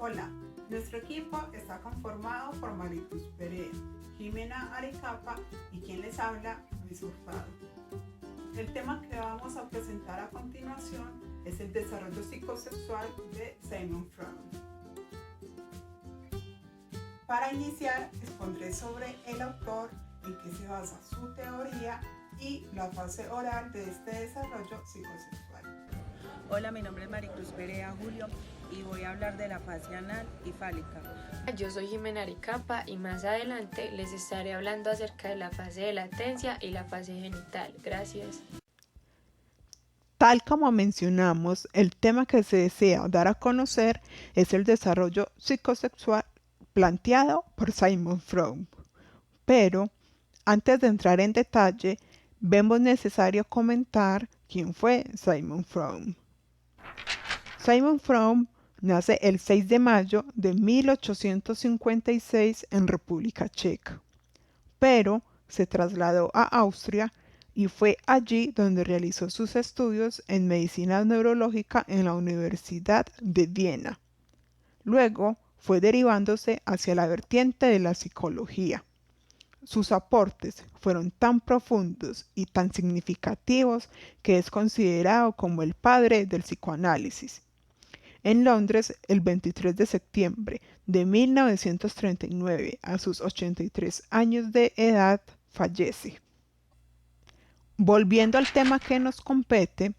Hola, nuestro equipo está conformado por Maricruz Perea, Jimena Arecapa y quien les habla, Luis Hurtado. El tema que vamos a presentar a continuación es el desarrollo psicosexual de Sigmund Freud. Para iniciar, expondré sobre el autor, en qué se basa su teoría y la fase oral de este desarrollo psicosexual. Hola, mi nombre es Maricruz Perea Julio y voy a hablar de la fase anal y fálica. Yo soy Jimena Arecapa y más adelante les estaré hablando acerca de la fase de latencia y la fase genital. Gracias. Tal como mencionamos, el tema que se desea dar a conocer es el desarrollo psicosexual planteado por Sigmund Freud. Pero, antes de entrar en detalle, vemos necesario comentar quién fue Sigmund Freud. Sigmund Freud nace el 6 de mayo de 1856 en República Checa, pero se trasladó a Austria y fue allí donde realizó sus estudios en medicina neurológica en la Universidad de Viena. Luego fue derivándose hacia la vertiente de la psicología. Sus aportes fueron tan profundos y tan significativos que es considerado como el padre del psicoanálisis. En Londres, el 23 de septiembre de 1939, a sus 83 años de edad, fallece. Volviendo al tema que nos compete,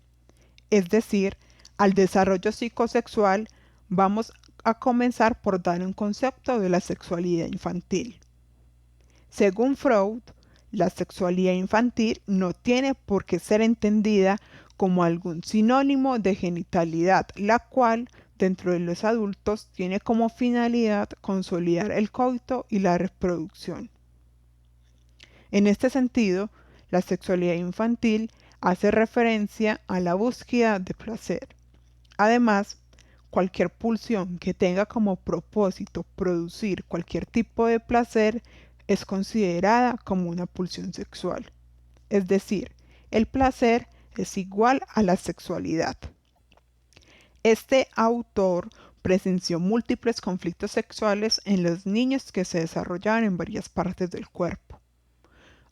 es decir, al desarrollo psicosexual, vamos a comenzar por dar un concepto de la sexualidad infantil. Según Freud, la sexualidad infantil no tiene por qué ser entendida como algún sinónimo de genitalidad, la cual, dentro de los adultos, tiene como finalidad consolidar el coito y la reproducción. En este sentido, la sexualidad infantil hace referencia a la búsqueda de placer. Además, cualquier pulsión que tenga como propósito producir cualquier tipo de placer es considerada como una pulsión sexual. Es decir, el placer es igual a la sexualidad. Este autor presenció múltiples conflictos sexuales en los niños que se desarrollaban en varias partes del cuerpo.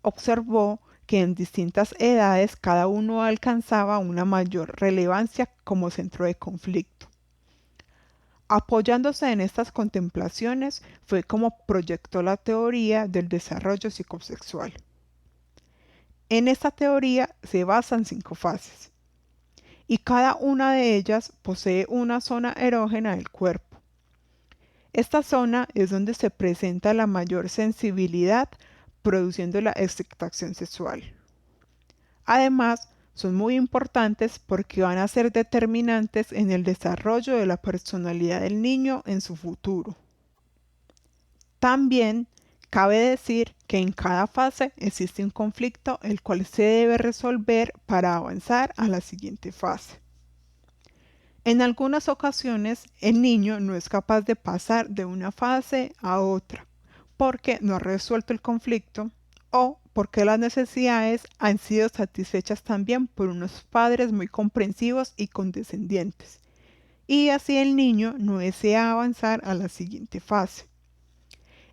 Observó que en distintas edades cada uno alcanzaba una mayor relevancia como centro de conflicto. Apoyándose en estas contemplaciones fue como proyectó la teoría del desarrollo psicosexual. En esta teoría se basan 5 fases, y cada una de ellas posee una zona erógena del cuerpo. Esta zona es donde se presenta la mayor sensibilidad, produciendo la excitación sexual. Además, son muy importantes porque van a ser determinantes en el desarrollo de la personalidad del niño en su futuro. También cabe decir que en cada fase existe un conflicto el cual se debe resolver para avanzar a la siguiente fase. En algunas ocasiones, el niño no es capaz de pasar de una fase a otra porque no ha resuelto el conflicto o porque las necesidades han sido satisfechas también por unos padres muy comprensivos y condescendientes, y así el niño no desea avanzar a la siguiente fase.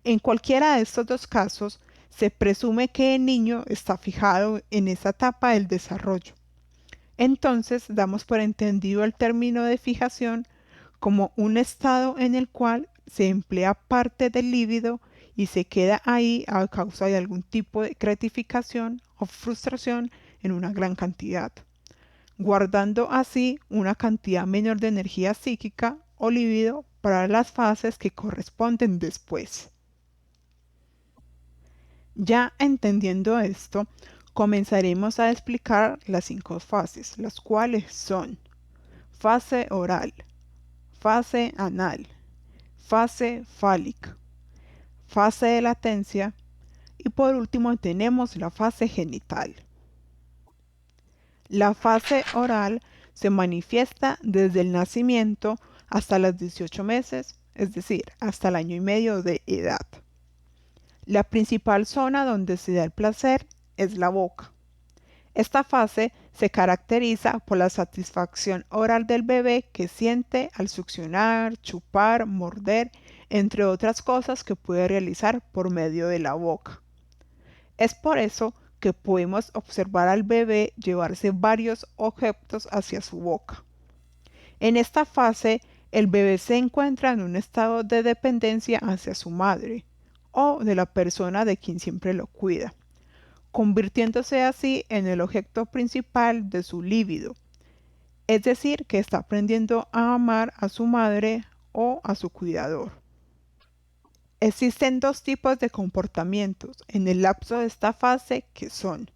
En cualquiera de estos dos casos, se presume que el niño está fijado en esa etapa del desarrollo. Entonces damos por entendido el término de fijación como un estado en el cual se emplea parte del líbido y se queda ahí a causa de algún tipo de gratificación o frustración en una gran cantidad, guardando así una cantidad menor de energía psíquica o líbido para las fases que corresponden después. Ya entendiendo esto, comenzaremos a explicar las 5 fases, las cuales son fase oral, fase anal, fase fálica, fase de latencia y por último tenemos la fase genital. La fase oral se manifiesta desde el nacimiento hasta los 18 meses, es decir, hasta el año y medio de edad. La principal zona donde se da el placer es la boca. Esta fase se caracteriza por la satisfacción oral del bebé que siente al succionar, chupar, morder, entre otras cosas que puede realizar por medio de la boca. Es por eso que podemos observar al bebé llevarse varios objetos hacia su boca. En esta fase, el bebé se encuentra en un estado de dependencia hacia su madre o de la persona de quien siempre lo cuida, convirtiéndose así en el objeto principal de su líbido, es decir, que está aprendiendo a amar a su madre o a su cuidador. Existen dos tipos de comportamientos en el lapso de esta fase que son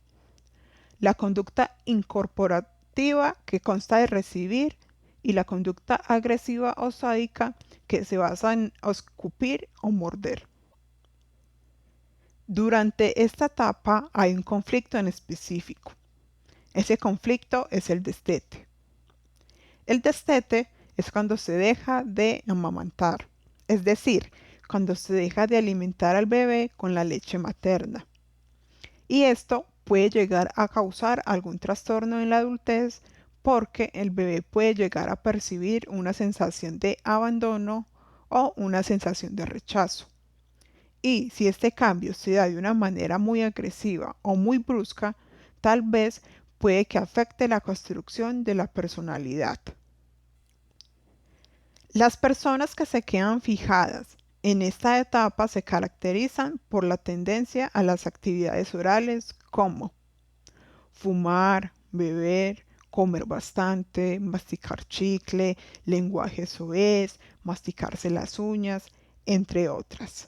la conducta incorporativa que consta de recibir y la conducta agresiva o sádica que se basa en escupir o morder. Durante esta etapa hay un conflicto en específico. Ese conflicto es el destete. El destete es cuando se deja de amamantar, es decir, cuando se deja de alimentar al bebé con la leche materna. Y esto puede llegar a causar algún trastorno en la adultez porque el bebé puede llegar a percibir una sensación de abandono o una sensación de rechazo. Y si este cambio se da de una manera muy agresiva o muy brusca, tal vez puede que afecte la construcción de la personalidad. Las personas que se quedan fijadas en esta etapa se caracterizan por la tendencia a las actividades orales como fumar, beber, comer bastante, masticar chicle, lenguaje soez, masticarse las uñas, entre otras.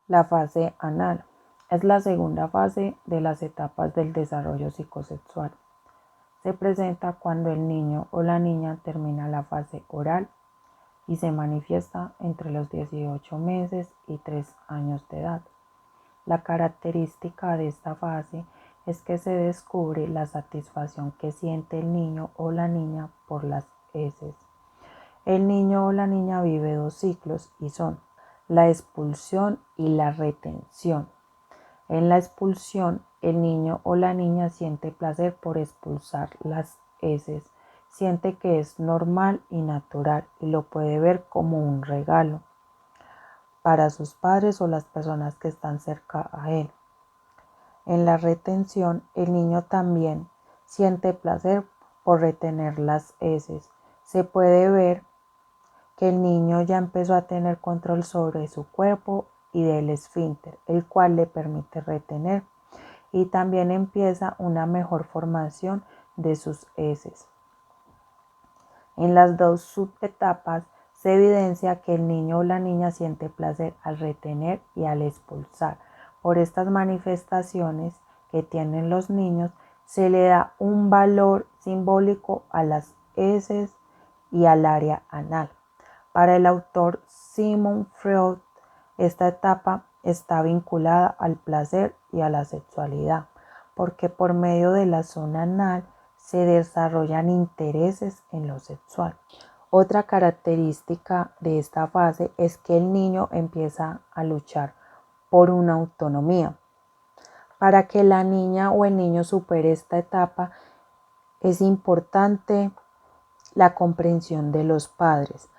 La fase anal es la segunda fase de las etapas del desarrollo psicosexual. Se presenta cuando el niño o la niña termina la fase oral y se manifiesta entre los 18 meses y 3 años de edad. La característica de esta fase es que se descubre la satisfacción que siente el niño o la niña por las heces. El niño o la niña vive dos ciclos y son la expulsión y la retención. En la expulsión, el niño o la niña siente placer por expulsar las heces, siente que es normal y natural y lo puede ver como un regalo para sus padres o las personas que están cerca a él. En la retención, el niño también siente placer por retener las heces. Se puede ver que el niño ya empezó a tener control sobre su cuerpo y del esfínter, el cual le permite retener, y también empieza una mejor formación de sus heces. En las dos subetapas se evidencia que el niño o la niña siente placer al retener y al expulsar. Por estas manifestaciones que tienen los niños, se le da un valor simbólico a las heces y al área anal. Para el autor Sigmund Freud, esta etapa está vinculada al placer y a la sexualidad, porque por medio de la zona anal se desarrollan intereses en lo sexual. Otra característica de esta fase es que el niño empieza a luchar por una autonomía. Para que la niña o el niño supere esta etapa, es importante la comprensión de los padres,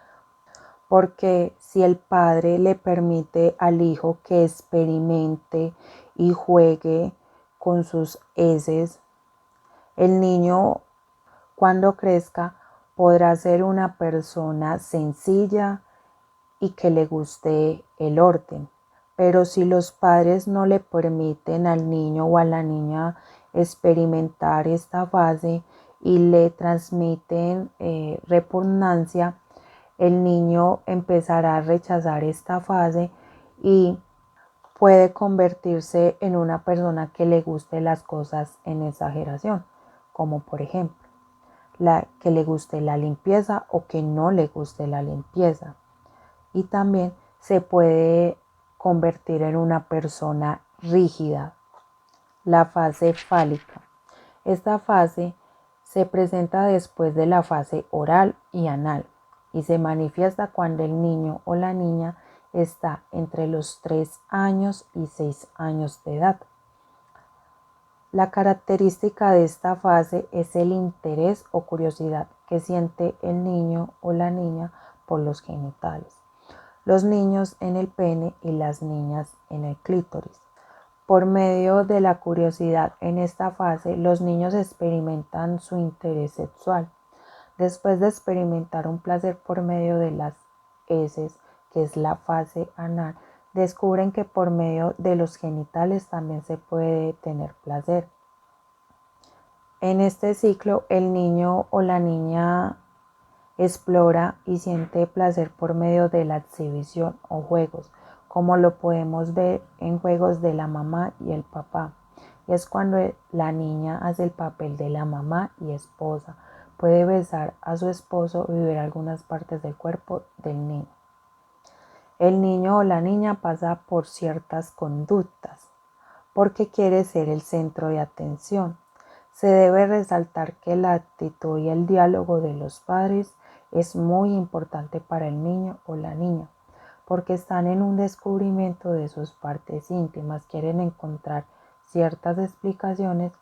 porque si el padre le permite al hijo que experimente y juegue con sus heces, el niño cuando crezca podrá ser una persona sencilla y que le guste el orden. Pero si los padres no le permiten al niño o a la niña experimentar esta fase y le transmiten repugnancia, el niño empezará a rechazar esta fase y puede convertirse en una persona que le guste las cosas en exageración, como por ejemplo, que le guste la limpieza o que no le guste la limpieza. Y también se puede convertir en una persona rígida. La fase fálica. Esta fase se presenta después de la fase oral y anal y se manifiesta cuando el niño o la niña está entre los 3 años y 6 años de edad. La característica de esta fase es el interés o curiosidad que siente el niño o la niña por los genitales, los niños en el pene y las niñas en el clítoris. Por medio de la curiosidad en esta fase, los niños experimentan su interés sexual. Después de experimentar un placer por medio de las heces, que es la fase anal, descubren que por medio de los genitales también se puede tener placer. En este ciclo, el niño o la niña explora y siente placer por medio de la exhibición o juegos, como lo podemos ver en juegos de la mamá y el papá. Y es cuando la niña hace el papel de la mamá y esposa. Puede besar a su esposo y ver algunas partes del cuerpo del niño. El niño o la niña pasa por ciertas conductas porque quiere ser el centro de atención. Se debe resaltar que la actitud y el diálogo de los padres es muy importante para el niño o la niña, porque están en un descubrimiento de sus partes íntimas, quieren encontrar ciertas explicaciones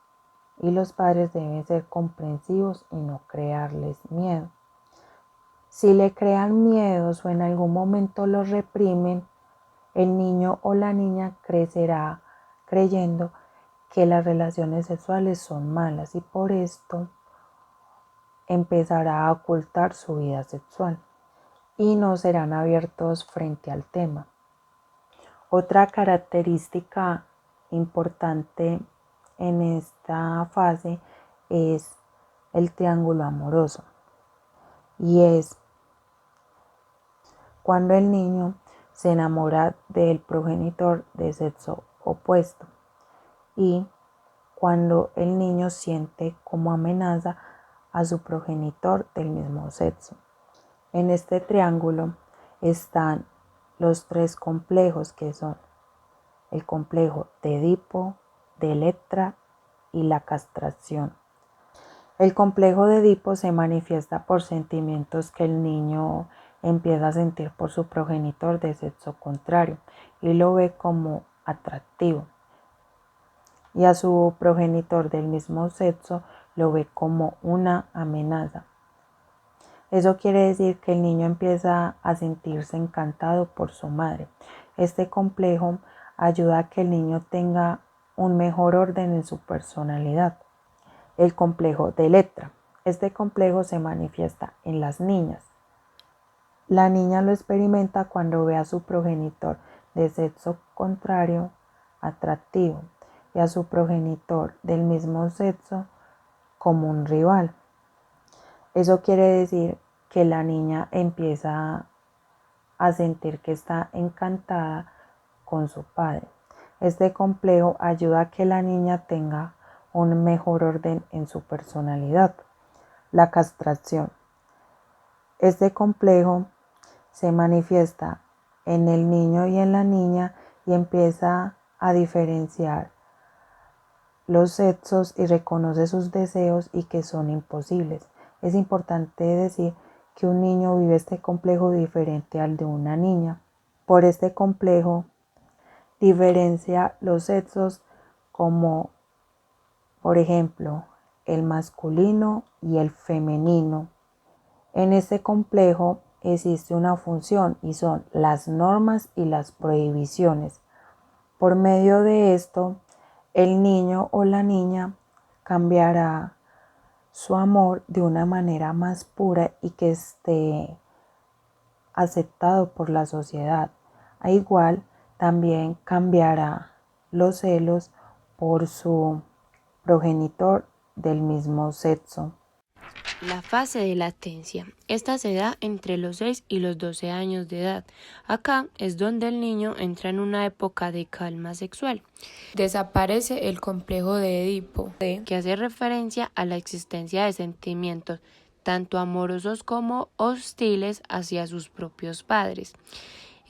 y los padres deben ser comprensivos y no crearles miedo. Si le crean miedos o en algún momento los reprimen, el niño o la niña crecerá creyendo que las relaciones sexuales son malas y por esto empezará a ocultar su vida sexual y no serán abiertos frente al tema. Otra característica importante en esta fase es el triángulo amoroso y es cuando el niño se enamora del progenitor de sexo opuesto y cuando el niño siente como amenaza a su progenitor del mismo sexo. En este triángulo están los tres complejos que son el complejo de Edipo, de Electra y la castración. El complejo de Edipo se manifiesta por sentimientos que el niño empieza a sentir por su progenitor de sexo contrario y lo ve como atractivo. Y a su progenitor del mismo sexo lo ve como una amenaza. Eso quiere decir que el niño empieza a sentirse encantado por su madre. Este complejo ayuda a que el niño tenga un mejor orden en su personalidad. El complejo de Electra. Este complejo se manifiesta en las niñas. La niña lo experimenta cuando ve a su progenitor de sexo contrario atractivo y a su progenitor del mismo sexo como un rival. Eso quiere decir que la niña empieza a sentir que está encantada con su padre. Este complejo ayuda a que la niña tenga un mejor orden en su personalidad. La castración. Este complejo se manifiesta en el niño y en la niña y empieza a diferenciar los sexos y reconoce sus deseos y que son imposibles. Es importante decir que un niño vive este complejo diferente al de una niña. Por este complejo diferencia los sexos como, por ejemplo, el masculino y el femenino. En este complejo existe una función y son las normas y las prohibiciones. Por medio de esto, el niño o la niña cambiará su amor de una manera más pura y que esté aceptado por la sociedad. A igual, también cambiará los celos por su progenitor del mismo sexo. La fase de latencia. Esta se da entre los 6 y los 12 años de edad. Acá es donde el niño entra en una época de calma sexual. Desaparece el complejo de Edipo, que hace referencia a la existencia de sentimientos tanto amorosos como hostiles hacia sus propios padres.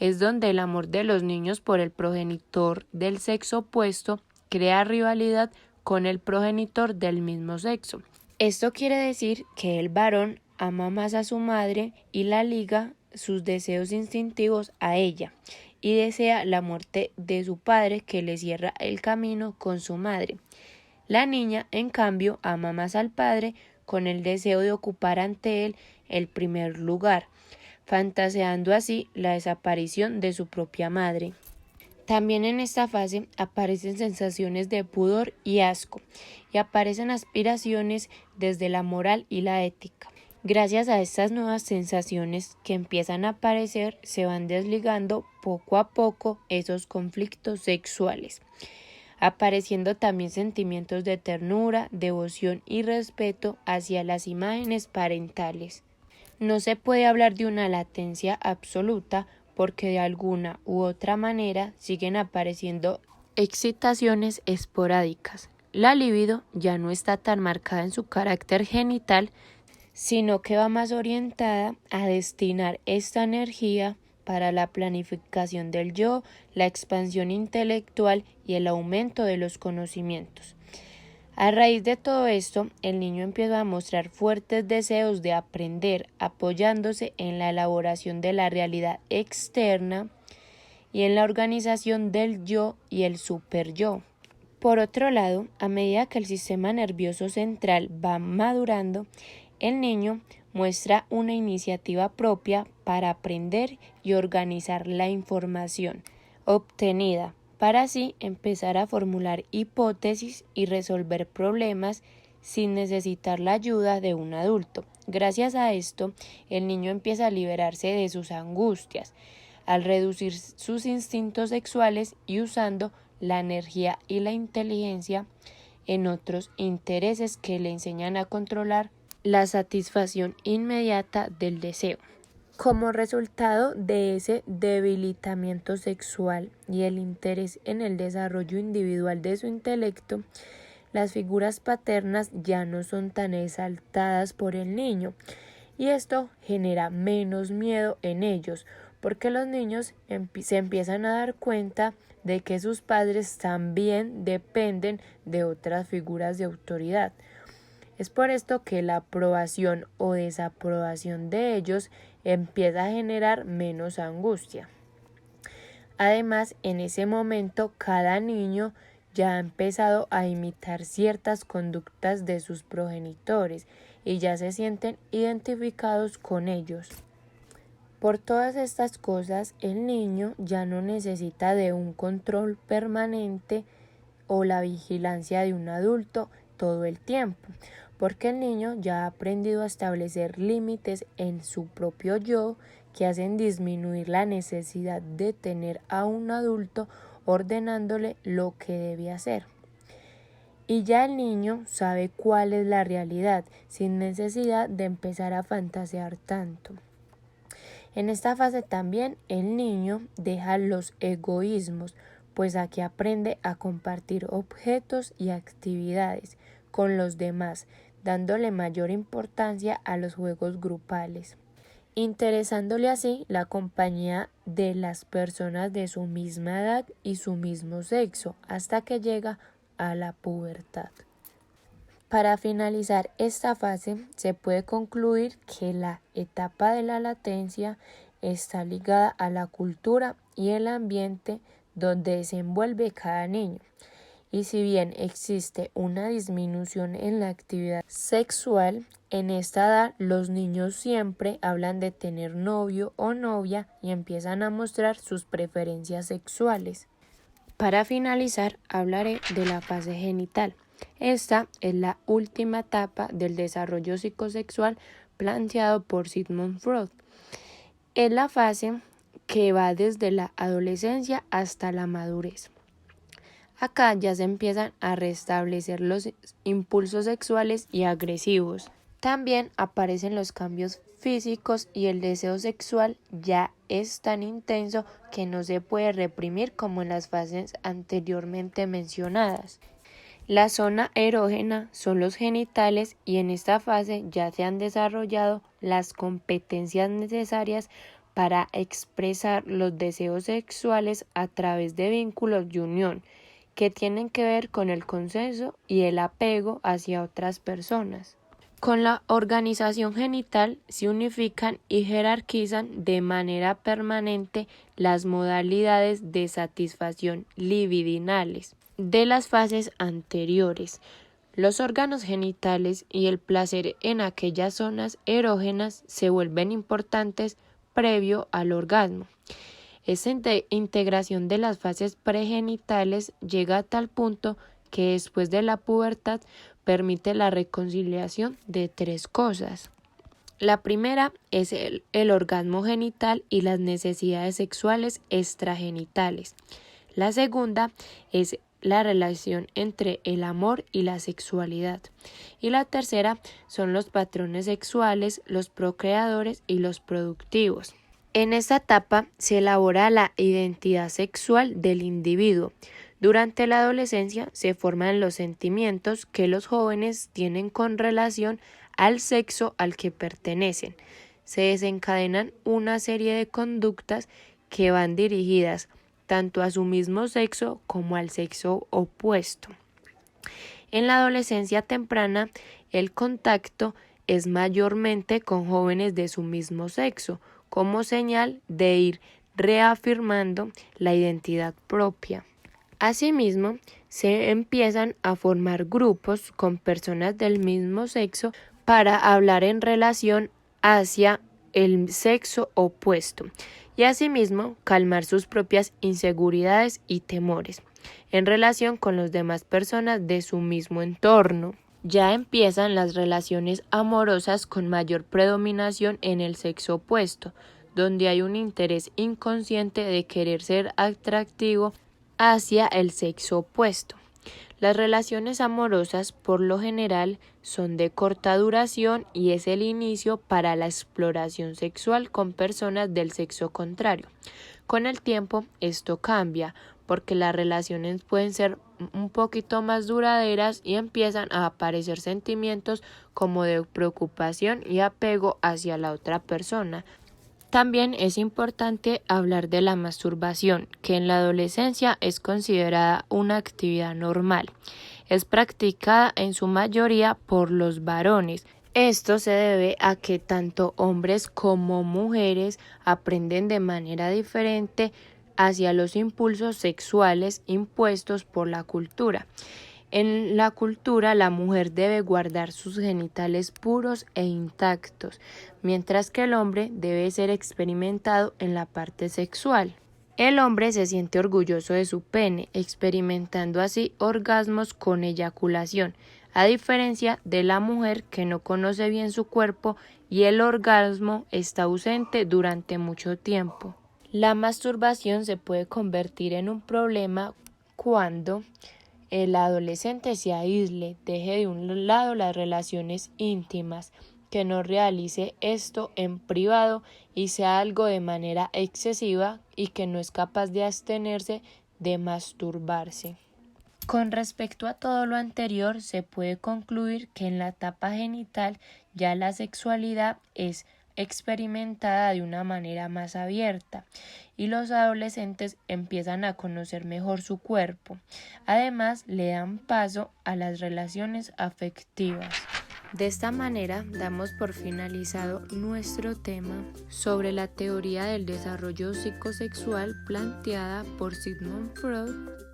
Es donde el amor de los niños por el progenitor del sexo opuesto crea rivalidad con el progenitor del mismo sexo. Esto quiere decir que el varón ama más a su madre y la liga sus deseos instintivos a ella y desea la muerte de su padre que le cierra el camino con su madre. La niña, en cambio, ama más al padre con el deseo de ocupar ante él el primer lugar, fantaseando así la desaparición de su propia madre. También en esta fase aparecen sensaciones de pudor y asco, y aparecen aspiraciones desde la moral y la ética. Gracias a estas nuevas sensaciones que empiezan a aparecer, se van desligando poco a poco esos conflictos sexuales, apareciendo también sentimientos de ternura, devoción y respeto hacia las imágenes parentales. No se puede hablar de una latencia absoluta porque de alguna u otra manera siguen apareciendo excitaciones esporádicas. La libido ya no está tan marcada en su carácter genital, sino que va más orientada a destinar esta energía para la planificación del yo, la expansión intelectual y el aumento de los conocimientos. A raíz de todo esto, el niño empieza a mostrar fuertes deseos de aprender, apoyándose en la elaboración de la realidad externa y en la organización del yo y el superyo. Por otro lado, a medida que el sistema nervioso central va madurando, el niño muestra una iniciativa propia para aprender y organizar la información obtenida, para así empezar a formular hipótesis y resolver problemas sin necesitar la ayuda de un adulto. Gracias a esto, el niño empieza a liberarse de sus angustias, al reducir sus instintos sexuales y usando la energía y la inteligencia en otros intereses que le enseñan a controlar la satisfacción inmediata del deseo. Como resultado de ese debilitamiento sexual y el interés en el desarrollo individual de su intelecto, las figuras paternas ya no son tan exaltadas por el niño, y esto genera menos miedo en ellos, porque los niños se empiezan a dar cuenta de que sus padres también dependen de otras figuras de autoridad. Es por esto que la aprobación o desaprobación de ellos empieza a generar menos angustia. Además, en ese momento cada niño ya ha empezado a imitar ciertas conductas de sus progenitores y ya se sienten identificados con ellos. Por todas estas cosas, el niño ya no necesita de un control permanente o la vigilancia de un adulto todo el tiempo, porque el niño ya ha aprendido a establecer límites en su propio yo que hacen disminuir la necesidad de tener a un adulto ordenándole lo que debe hacer. Y ya el niño sabe cuál es la realidad, sin necesidad de empezar a fantasear tanto. En esta fase también el niño deja los egoísmos, pues aquí aprende a compartir objetos y actividades con los demás, dándole mayor importancia a los juegos grupales, interesándole así la compañía de las personas de su misma edad y su mismo sexo, hasta que llega a la pubertad. Para finalizar esta fase, se puede concluir que la etapa de la latencia está ligada a la cultura y el ambiente donde desenvuelve cada niño. Y si bien existe una disminución en la actividad sexual, en esta edad los niños siempre hablan de tener novio o novia y empiezan a mostrar sus preferencias sexuales. Para finalizar, hablaré de la fase genital. Esta es la última etapa del desarrollo psicosexual planteado por Sigmund Freud. Es la fase que va desde la adolescencia hasta la madurez. Acá ya se empiezan a restablecer los impulsos sexuales y agresivos. También aparecen los cambios físicos y el deseo sexual ya es tan intenso que no se puede reprimir como en las fases anteriormente mencionadas. La zona erógena son los genitales y en esta fase ya se han desarrollado las competencias necesarias para expresar los deseos sexuales a través de vínculos de unión que tienen que ver con el consenso y el apego hacia otras personas. Con la organización genital se unifican y jerarquizan de manera permanente las modalidades de satisfacción libidinales. de las fases anteriores. Los órganos genitales y el placer en aquellas zonas erógenas se vuelven importantes previo al orgasmo. Esa integración de las fases pregenitales llega a tal punto que después de la pubertad permite la reconciliación de 3 cosas. La primera es el orgasmo genital y las necesidades sexuales extragenitales. La segunda es la relación entre el amor y la sexualidad. Y la tercera son los patrones sexuales, los procreadores y los productivos. En esta etapa se elabora la identidad sexual del individuo. Durante la adolescencia se forman los sentimientos que los jóvenes tienen con relación al sexo al que pertenecen. Se desencadenan una serie de conductas que van dirigidas tanto a su mismo sexo como al sexo opuesto. En la adolescencia temprana, el contacto es mayormente con jóvenes de su mismo sexo, como señal de ir reafirmando la identidad propia. Asimismo, se empiezan a formar grupos con personas del mismo sexo para hablar en relación hacia el sexo opuesto y asimismo calmar sus propias inseguridades y temores en relación con las demás personas de su mismo entorno. Ya empiezan las relaciones amorosas con mayor predominación en el sexo opuesto, donde hay un interés inconsciente de querer ser atractivo hacia el sexo opuesto. Las relaciones amorosas por lo general son de corta duración y es el inicio para la exploración sexual con personas del sexo contrario. Con el tiempo esto cambia porque las relaciones pueden ser un poquito más duraderas y empiezan a aparecer sentimientos como de preocupación y apego hacia la otra persona. También es importante hablar de la masturbación, que en la adolescencia es considerada una actividad normal. Es practicada en su mayoría por los varones. Esto se debe a que tanto hombres como mujeres aprenden de manera diferente hacia los impulsos sexuales impuestos por la cultura. En la cultura, la mujer debe guardar sus genitales puros e intactos, mientras que el hombre debe ser experimentado en la parte sexual. El hombre se siente orgulloso de su pene, experimentando así orgasmos con eyaculación, a diferencia de la mujer que no conoce bien su cuerpo y el orgasmo está ausente durante mucho tiempo. La masturbación se puede convertir en un problema cuando el adolescente se aísle, deje de un lado las relaciones íntimas, que no realice esto en privado y sea algo de manera excesiva y que no es capaz de abstenerse de masturbarse. Con respecto a todo lo anterior, se puede concluir que en la etapa genital ya la sexualidad es experimentada de una manera más abierta y los adolescentes empiezan a conocer mejor su cuerpo. Además, le dan paso a las relaciones afectivas. De esta manera, damos por finalizado nuestro tema sobre la teoría del desarrollo psicosexual planteada por Sigmund Freud